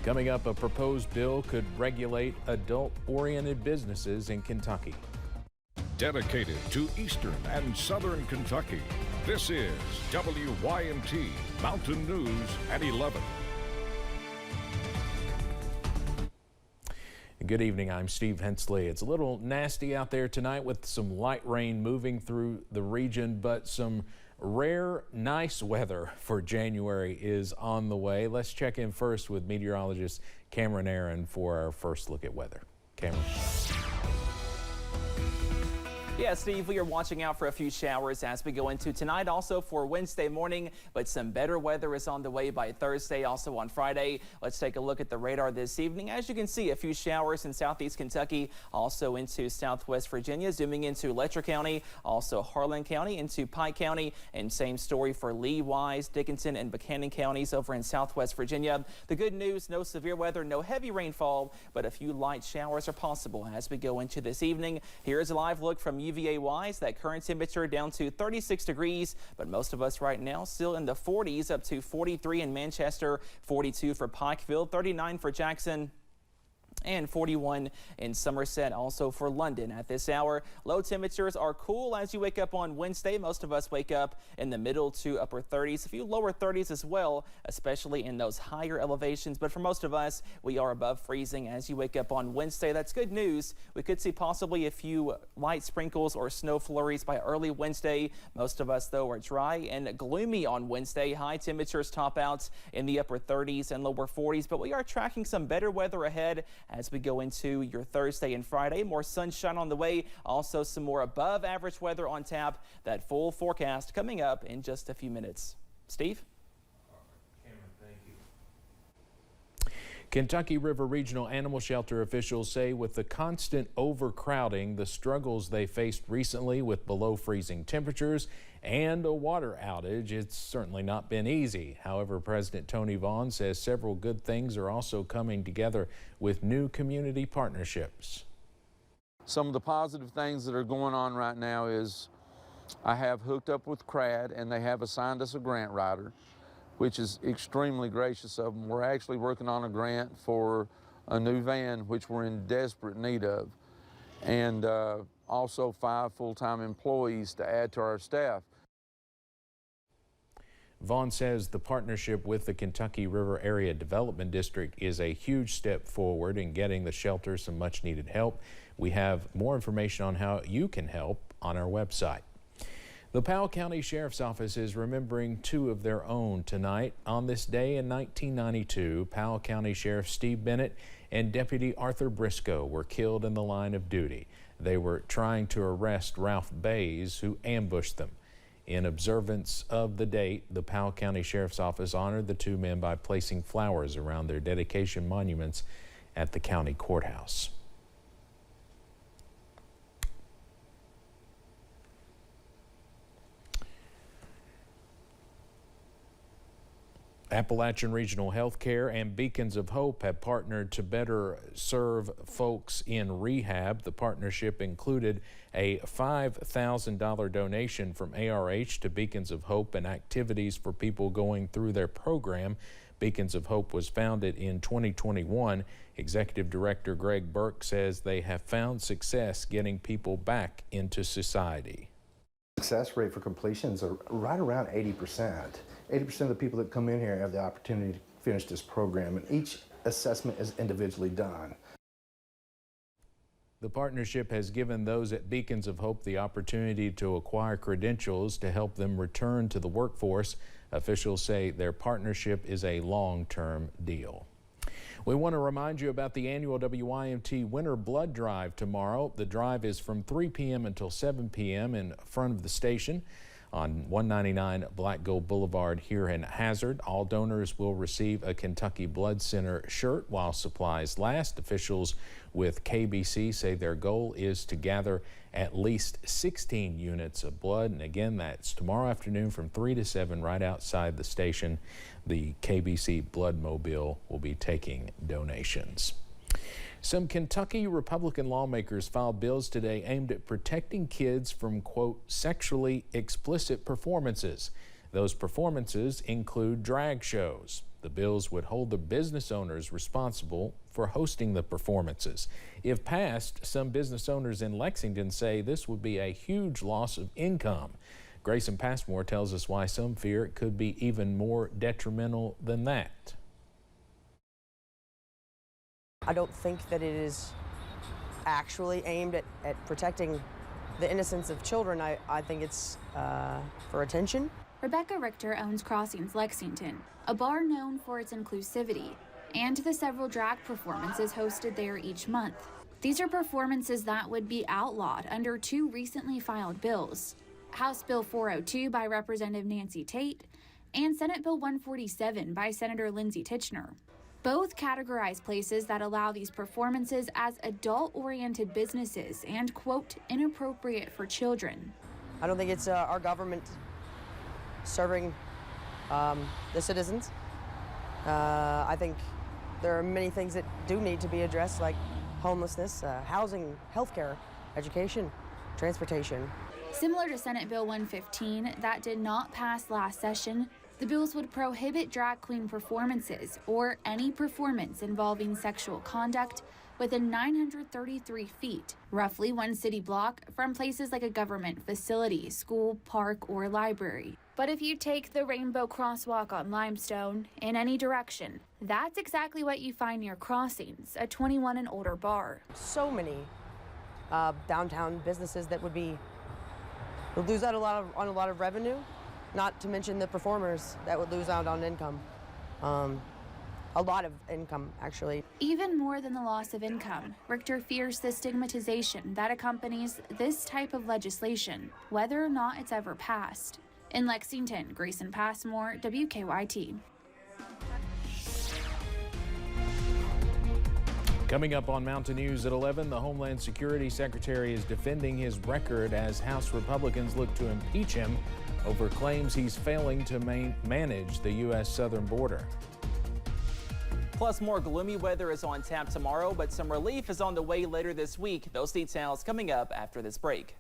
Coming up, a proposed bill could regulate adult-oriented businesses in Kentucky. Dedicated to Eastern and Southern Kentucky, this is WYMT Mountain News at 11. Good evening, I'm Steve Hensley. It's a little nasty out there tonight with some light rain moving through the region, but some rare, nice weather for January is on the way. Let's check in first with meteorologist Cameron Aaron for our first look at weather. Cameron. Yeah, Steve, we are watching out for a few showers as we go into tonight, also for Wednesday morning, but some better weather is on the way by Thursday, also on Friday. Let's take a look at the radar this evening. As you can see, a few showers in southeast Kentucky, also into southwest Virginia, zooming into Letcher County, also Harlan County, into Pike County, and same story for Lee, Wise, Dickinson, and Buchanan counties over in southwest Virginia. The good news, no severe weather, no heavy rainfall, but a few light showers are possible as we go into this evening. Here's a live look from UVA-wise, that current temperature down to 36 degrees, but most of us right now still in the 40s, up to 43 in Manchester, 42 for Pikeville, 39 for Jackson, and 41 in Somerset, also for London at this hour. Low temperatures are cool as you wake up on Wednesday. Most of us wake up in the middle to upper 30s, a few lower 30s as well, especially in those higher elevations. But for most of us, we are above freezing as you wake up on Wednesday. That's good news. We could see possibly a few light sprinkles or snow flurries by early Wednesday. Most of us, though, are dry and gloomy on Wednesday. High temperatures top out in the upper 30s and lower 40s, but we are tracking some better weather ahead as we go into your Thursday and Friday. More sunshine on the way, also some more above average weather on tap. That full forecast coming up in just a few minutes. Steve? Cameron, thank you. Kentucky River Regional Animal Shelter officials say with the constant overcrowding, the struggles they faced recently with below freezing temperatures and a water outage, it's certainly not been easy. However, President Tony Vaughn says several good things are also coming together with new community partnerships. Some of the positive things that are going on right now is I have hooked up with CRAD and they have assigned us a grant writer, which is extremely gracious of them. We're actually working on a grant for a new van, which we're in desperate need of, and also 5 full-time employees to add to our staff. Vaughn says the partnership with the Kentucky River Area Development District is a huge step forward in getting the shelter some much needed help. We have more information on how you can help on our website. The Powell County Sheriff's Office is remembering 2 of their own tonight. On this day in 1992, Powell County Sheriff Steve Bennett and Deputy Arthur Briscoe were killed in the line of duty. They were trying to arrest Ralph Bays, who ambushed them. In observance of the date, the Powell County Sheriff's Office honored the 2 men by placing flowers around their dedication monuments at the county courthouse. Appalachian Regional Healthcare and Beacons of Hope have partnered to better serve folks in rehab. The partnership included a $5,000 donation from ARH to Beacons of Hope and activities for people going through their program. Beacons of Hope was founded in 2021. Executive Director Greg Burke says they have found success getting people back into society. Success rate for completions are right around 80%. 80% of the people that come in here have the opportunity to finish this program, and each assessment is individually done. The partnership has given those at Beacons of Hope the opportunity to acquire credentials to help them return to the workforce. Officials say their partnership is a long-term deal. We want to remind you about the annual WYMT Winter Blood Drive tomorrow. The drive is from 3 p.m. until 7 p.m. in front of the station on 199 Black Gold Boulevard here in Hazard. All donors will receive a Kentucky Blood Center shirt while supplies last. Officials with KBC say their goal is to gather at least 16 units of blood. And again, that's tomorrow afternoon from 3 to 7 right outside the station. The KBC Blood Mobile will be taking donations. Some Kentucky Republican lawmakers filed bills today aimed at protecting kids from, quote, sexually explicit performances. Those performances include drag shows. The bills would hold the business owners responsible for hosting the performances. If passed, some business owners in Lexington say this would be a huge loss of income. Grayson Passmore tells us why some fear it could be even more detrimental than that. I don't think that it is actually aimed at protecting the innocence of children. I think it's for attention. Rebecca Richter owns Crossings Lexington, a bar known for its inclusivity, and the several drag performances hosted there each month. These are performances that would be outlawed under two recently filed bills: House Bill 402 by Representative Nancy Tate and Senate Bill 147 by Senator Lindsey Titchener. Both categorize places that allow these performances as adult-oriented businesses and, quote, inappropriate for children. I don't think it's our government serving the citizens. I think there are many things that do need to be addressed, like homelessness, housing, healthcare, education, transportation. Similar to Senate Bill 115 that did not pass last session, the bills would prohibit drag queen performances or any performance involving sexual conduct within 933 feet, roughly one city block, from places like a government facility, school, park, or library. But if you take the Rainbow Crosswalk on Limestone in any direction, that's exactly what you find near Crossings, a 21 and older bar. So many downtown businesses that would lose out on a lot of revenue, not to mention the performers that would lose out on income. A lot of income, actually. Even more than the loss of income, Richter fears the stigmatization that accompanies this type of legislation, whether or not it's ever passed. In Lexington, Grayson Passmore, WKYT. Coming up on Mountain News at 11, the Homeland Security Secretary is defending his record as House Republicans look to impeach him over claims he's failing to manage the U.S. southern border. Plus, more gloomy weather is on tap tomorrow, but some relief is on the way later this week. Those details coming up after this break.